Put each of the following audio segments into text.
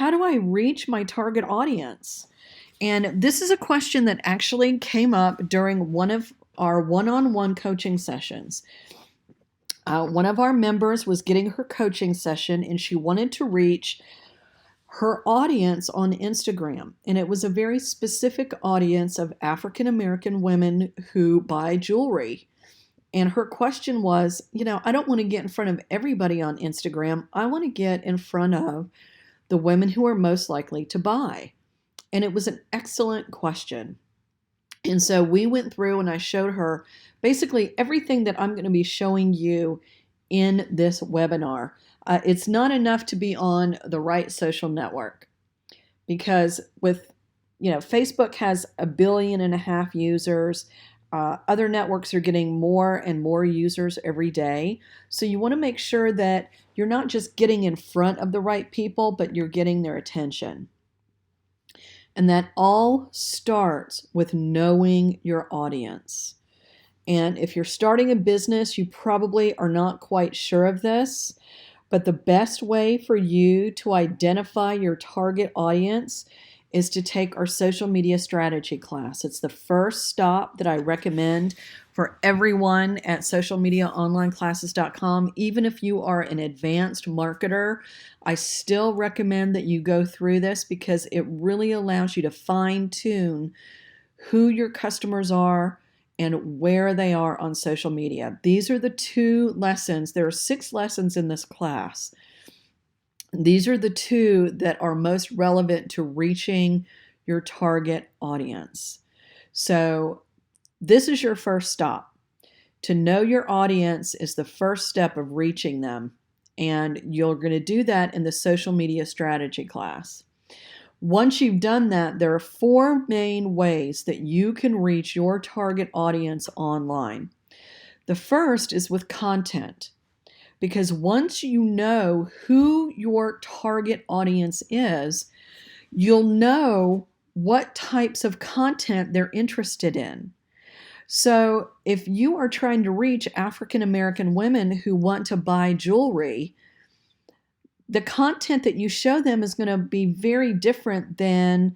how do I reach my target audience? And this is a question that actually came up during one of our one-on-one coaching sessions. One of our members was getting her coaching session and she wanted to reach her audience on Instagram. And it was a very specific audience of African American women who buy jewelry. And her question was, I don't want to get in front of everybody on Instagram. I want to get in front of the women who are most likely to buy. And it was an excellent question. And so we went through and I showed her basically everything that I'm going to be showing you in this webinar. It's not enough to be on the right social network, because Facebook has 1.5 billion users. Other networks are getting more and more users every day. So you want to make sure that you're not just getting in front of the right people, but you're getting their attention. And that all starts with knowing your audience. And if you're starting a business, you probably are not quite sure of this, but the best way for you to identify your target audience is to take our social media strategy class. It's the first stop that I recommend for everyone at socialmediaonlineclasses.com. Even if you are an advanced marketer, I still recommend that you go through this because it really allows you to fine-tune who your customers are and where they are on social media. These are the 2 lessons. There are 6 lessons in this class. These are the 2 that are most relevant to reaching your target audience. So this is your first stop. To know your audience is the first step of reaching them. And you're going to do that in the social media strategy class. Once you've done that, there are 4 main ways that you can reach your target audience online. The first is with content, because once you know who your target audience is, you'll know what types of content they're interested in. So if you are trying to reach African American women who want to buy jewelry, the content that you show them is going to be very different than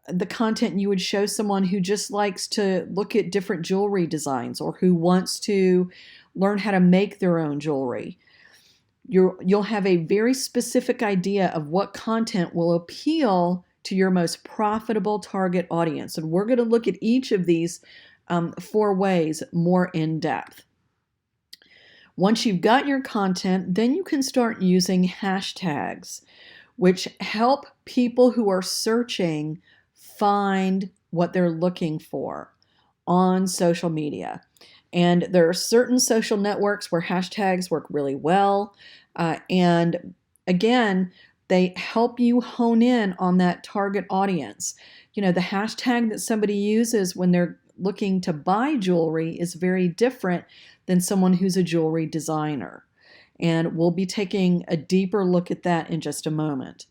the content you would show someone who just likes to look at different jewelry designs or who wants to learn how to make their own jewelry. You'll have a very specific idea of what content will appeal to your most profitable target audience. And we're going to look at each of these 4 ways more in depth. Once you've got your content, then you can start using hashtags, which help people who are searching find what they're looking for on social media. And there are certain social networks where hashtags work really well. And again, they help you hone in on that target audience. The hashtag that somebody uses when they're looking to buy jewelry is very different than someone who's a jewelry designer. And we'll be taking a deeper look at that in just a moment.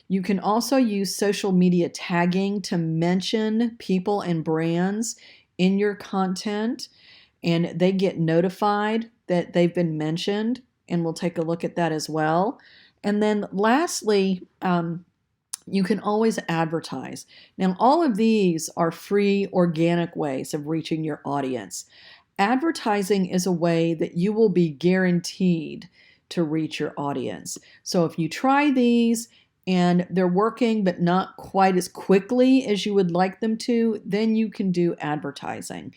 You can also use social media tagging to mention people and brands in your content, and they get notified that they've been mentioned, and we'll take a look at that as well. And then lastly, you can always advertise. Now, all of these are free, organic ways of reaching your audience. Advertising is a way that you will be guaranteed to reach your audience. So if you try these and they're working but not quite as quickly as you would like them to, then you can do advertising.